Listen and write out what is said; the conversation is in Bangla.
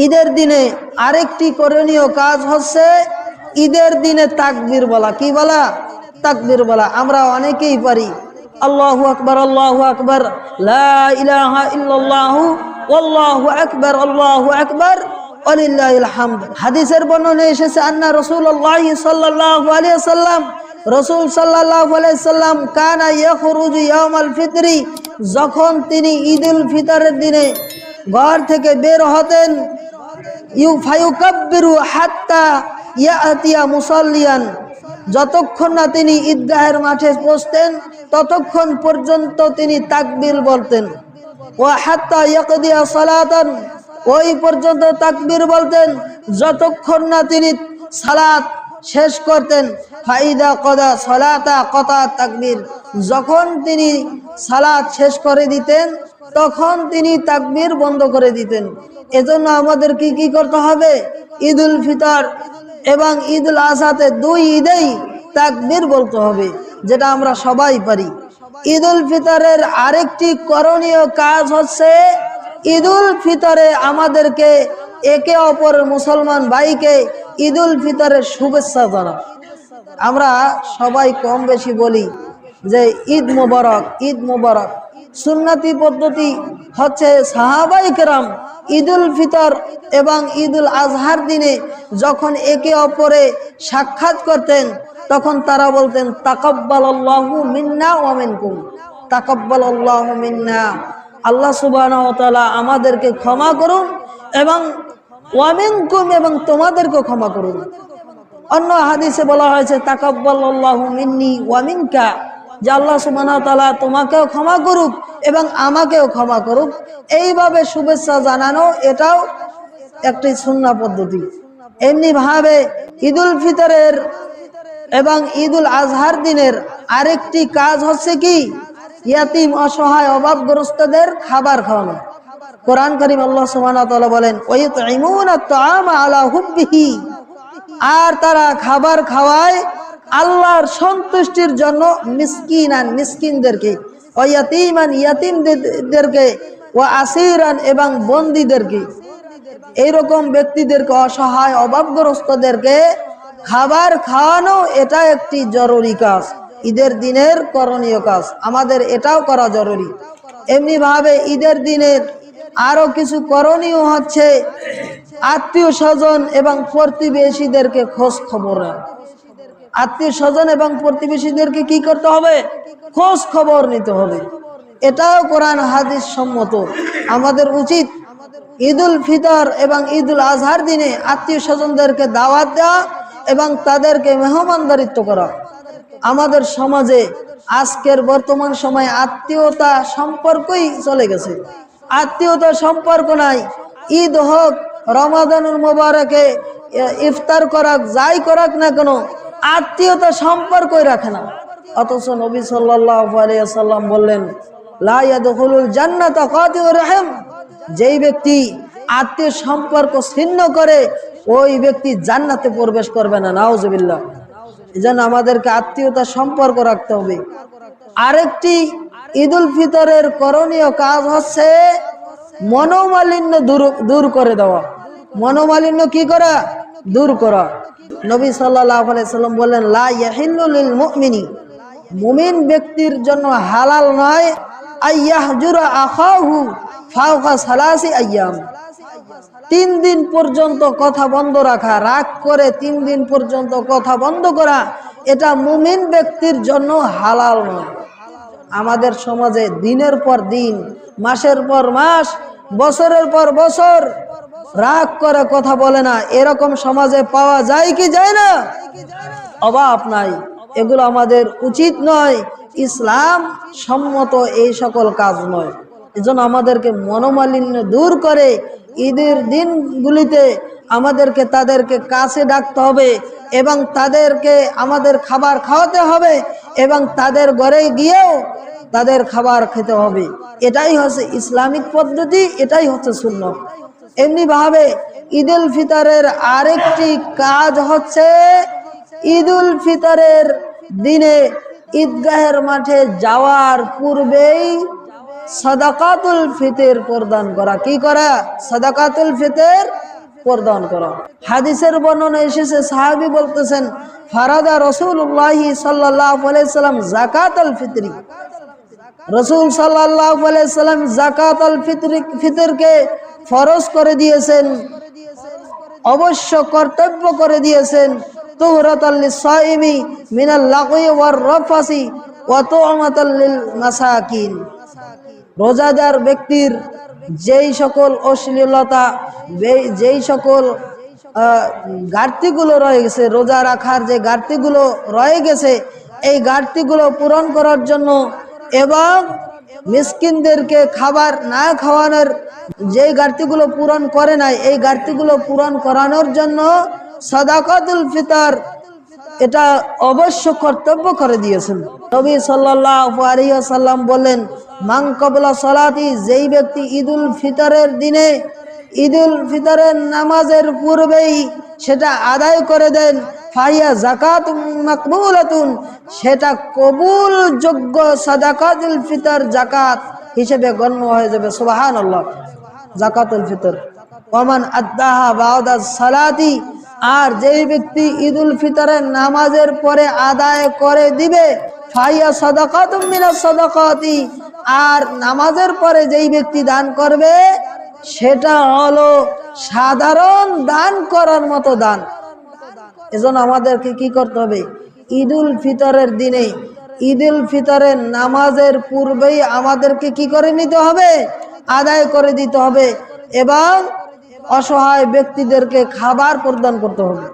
ঈদের দিনে আরেকটি করণীয় কাজ হচ্ছে ঈদের দিনে তাকবীর বলা। কি বলা? তাকবীর বলা। আমরা অনেকেই পারি আল্লাহু আকবার, আল্লাহু আকবার, লা ইলাহা ইল্লাল্লাহু ওয়াল্লাহু আকবার, আল্লাহু আকবার ওয়ালিল্লাহিল হামদ। হাদিসের বর্ণনা এসেছে আন্না রাসূলুল্লাহ সাল্লাল্লাহু আলাইহি ওয়াসাল্লাম, রাসূল সাল্লাল্লাহু আলাইহি ওয়াসাল্লাম কানা ইয়াখরুজু ইয়াউমাল ফিতরি, যখন তিনি ঈদুল ফিতরের দিনে ঘর থেকে বের হতেন, ফায়ুকাব্বিরু হাত্তা ইয়াতিয়া মুসাল্লিয়ান, যতক্ষণ না তিনি ঈদগাহের মাঠে পৌঁছতেন ততক্ষণ পর্যন্ত তিনি তাকবীর বলতেন। ওয়া হাত্তা ইয়াকদিয়া সালাতান, ওই পর্যন্ত তাকবীর বলতেন যতক্ষণ না তিনি সালাত শেষ করতেন। ফাইদা কদা সালাতা কতা তাকবীর, যখন তিনি সালাত শেষ করে দিতেন তখন তিনি তাকবীর বন্ধ করে দিতেন। এজন্য আমাদের কি করতে হবে? ঈদুল ফিতর এবং ঈদুল আজহাতে দুই ঈদেই তাকবীর বলতে হবে, যেটা আমরা সবাই পারি। ঈদুল ফিতরের আরেকটি করণীয় কাজ হচ্ছে ঈদুল ফিতরে আমাদেরকে একে অপরের মুসলমান ভাইকে ঈদুল ফিতরের শুভেচ্ছা জানানো। আমরা সবাই কম বেশি বলি যে ঈদ মোবারক, ঈদ মোবারক। সুন্নতি পদ্ধতি হচ্ছে সাহাবায়ে কেরাম ঈদুল ফিতর এবং ঈদুল আজহার দিনে যখন একে অপরে সাক্ষাৎ করতেন তখন তারা বলতেন তাকাব্বালাল্লাহু মিন্না ওয়া মিনকুম, তাকাব্বালাল্লাহু মিন্না, আল্লাহ সুবহানাহু ওয়া তাআলা আমাদেরকে ক্ষমা করুন এবং ওয়া মিনকুম, এবং তোমাদেরকে ক্ষমা করুন। অন্য হাদিসে বলা হয়েছে তাকাব্বালাল্লাহু মিন্নি ওয়া মিনকা, যে আল্লাহ সুবহানাহু ওয়া তাআলা তোমাকেও ক্ষমা করুক এবং আমাকেও ক্ষমা করুক। এইভাবে শুভেচ্ছা জানানো এটাও একটি সুন্নাহ পদ্ধতি। এমনি ভাবে ঈদুল ফিতরের এবং ঈদুল আজহার দিনের আরেকটি কাজ হচ্ছে কি? ইয়াতিম, অসহায়, অভাবগ্রস্তদের খাবার খাওয়ানো। কোরআন কারীম আল্লাহ সুবহানাহু ওয়া তাআলা বলেন ওয়ায়ুতঈমুনা আত-তাআমা আলা হুব্বিহি, আর তারা খাবার খাওয়ায় আল্লাহর সন্তুষ্টির জন্য মিসকিনান, মিসকিনদেরকে, ওয়া ইয়াতীমান, ইয়াতীমদেরকে, ওয়া আসীরান, এবং বন্দীদেরকে। এইরকম ব্যক্তিদেরকে, অসহায় অভাবগ্রস্তদেরকে খাবার খাওয়ানো এটা একটি জরুরি কাজ, ঈদের দিনের করণীয় কাজ। আমাদের এটাও করা জরুরি। এমনি ভাবে ঈদের দিনের আরো কিছু করণীয় হচ্ছে আত্মীয় স্বজন এবং প্রতিবেশীদেরকে খোঁজ খবর নেওয়া। আত্মীয় স্বজন এবং প্রতিবেশীদেরকে কি করতে হবে? খোঁজ খবর নিতে হবে। এটাও কোরআন হাদিস সম্মত। আমাদের উচিত ঈদুল ফিতর এবং ঈদুল আজহার দিনে আত্মীয় স্বজনদেরকে দাওয়াত দেওয়া এবং তাদেরকে মেহমানদারিত্ব করা। আমাদের সমাজে আজকের বর্তমান সময়ে আত্মীয়তা সম্পর্কই চলে গেছে, আত্মীয়তা সম্পর্ক নাই। ঈদ হোক, রমাদানুল মুবারকে ইফতার করাক, যাই করাক না কেন, আত্মীয়তা সম্পর্কই রাখে না। অথচ নবী সাল্লাল্লাহু আলাইহি ওয়াসাল্লাম বললেন লা ইয়াদখুলুল জান্নাতা কাতিউর রহিম, যেই ব্যক্তি আত্মীয় সম্পর্ক ছিন্ন করে ওই ব্যক্তি জান্নাতে প্রবেশ করবে না, নাউজুবিল্লাহ। এজন্য আমাদেরকে আত্মীয়তা সম্পর্ক রাখতে হবে। আরেকটি ঈদুল ফিতরের করণীয় কাজ হচ্ছে মনোমালিন্য দূর করে দেওয়া। মনোমালিন্য কি করা? দূর করা। নবী সাল্লাল্লাহু আলাইহি ওয়াসাল্লাম বললেন লা ইয়াহিল্লু লিল মুমিনি, মুমিন ব্যক্তির জন্য হালাল নয় আইয়াহজুরা আখাহু ফাওকা সালাসি আইয়াম, 3 দিন পর্যন্ত কথা বন্ধ রাখা, রাগ করে 3 দিন পর্যন্ত কথা বন্ধ করা, এটা মুমিন ব্যক্তির জন্য হালাল নয়। আমাদের সমাজে দিনের পর দিন, মাসের পর মাস, বছরের পর বছর রাগ করে কথা বলে না, এরকম সমাজে পাওয়া যায় কি যায় না? অভাব নাই। এগুলো আমাদের উচিত নয়, ইসলাম সম্মত এই সকল কাজ নয়। এজন্য আমাদেরকে মনোমালিন্য দূর করে ঈদের দিনগুলিতে আমাদেরকে তাদেরকে কাছে ডাকতে হবে এবং তাদেরকে আমাদের খাবার খাওয়াতে হবে এবং তাদের ঘরে গিয়েও তাদের খাবার খেতে হবে। এটাই হচ্ছে ইসলামিক পদ্ধতি, এটাই হচ্ছে সুন্নাহ। এমনি ভাবে ঈদুল ফিতরের আরেকটি কাজ হচ্ছে ঈদুল ফিতরের দিনে ঈদগাহের মাঠে যাওয়ার পূর্বেই সাদাকাতুল ফিতর প্রদান করা। কি করা? সাদাকাতুল ফিতর প্রদান করা। হাদিসের বর্ণনা এসেছে, সাহাবী বলতেছেন, ফারাদা রাসূলুল্লাহ সাল্লাল্লাহু আলাইহি সাল্লাম যাকাতুল ফিতরি। রাসূল সাল্লাল্লাহু আলাইহি সাল্লাম যাকাতুল ফিতরকে ফরজ করে দিয়েছেন, অবশ্য কর্তব্য করে দিয়েছেন। তুহরাতাল লিসাইমি মিনাল লাগwi ওয়ার রাফাসি ওয়া তু'মাতাল লিল মাসাকিন। রোজাদার ব্যক্তির যেই সকল অশ্লীলতা, যেই সকল ঘাটতিগুলো রয়ে গেছে, রোজা রাখার যে ঘাটতিগুলো রয়ে গেছে, এই ঘাটতিগুলো পূরণ করার জন্য এবং মিসকিনদেরকে খাবার না খাওয়ানোর যেই ঘাটতিগুলো পূরণ করে নাই, এই ঘাটতিগুলো পূরণ করানোর জন্য সাদাকাতুল ফিতর এটা অবশ্য কর্তব্য করে দিয়েছেন। নবী সাল্লাল্লাহু আলাইহি ওয়াসাল্লাম বলেন, মান ক্বাবলা সালাতি, যেই ব্যক্তি ঈদুল ফিতরের দিনে, ঈদুল ফিতরের নামাজের পূর্বেই সেটা আদায় করে দেন, ফাহিয়া যাকাতুম মাকবুলাতুন, সেটা কবুলযোগ্য সাদাকাতুল ফিতর যাকাত হিসেবে গণ্য হয়ে যাবে। সুবহানাল্লাহ। যাকাতুল ফিতর। ওমান আদ্দাহা বা'দা সালাতি, আর যেই ব্যক্তি ঈদুল ফিতরের নামাজের পরে আদায় করে দিবে, ফাহিয়া সাদাকাতুম মিনাস সাদাকাতি, আর নামাজের পরে যেই ব্যক্তি দান করবে সেটা হলো সাধারণ দান করার মতো দান। এজন্য আমাদেরকে কি করতে হবে? ঈদুল ফিতরের দিনে, ঈদুল ফিতরের নামাজের পূর্বেই আমাদেরকে কি করে নিতে হবে? আদায় করে দিতে হবে এবং অসহায় ব্যক্তিদেরকে খাবার প্রদান করতে হবে।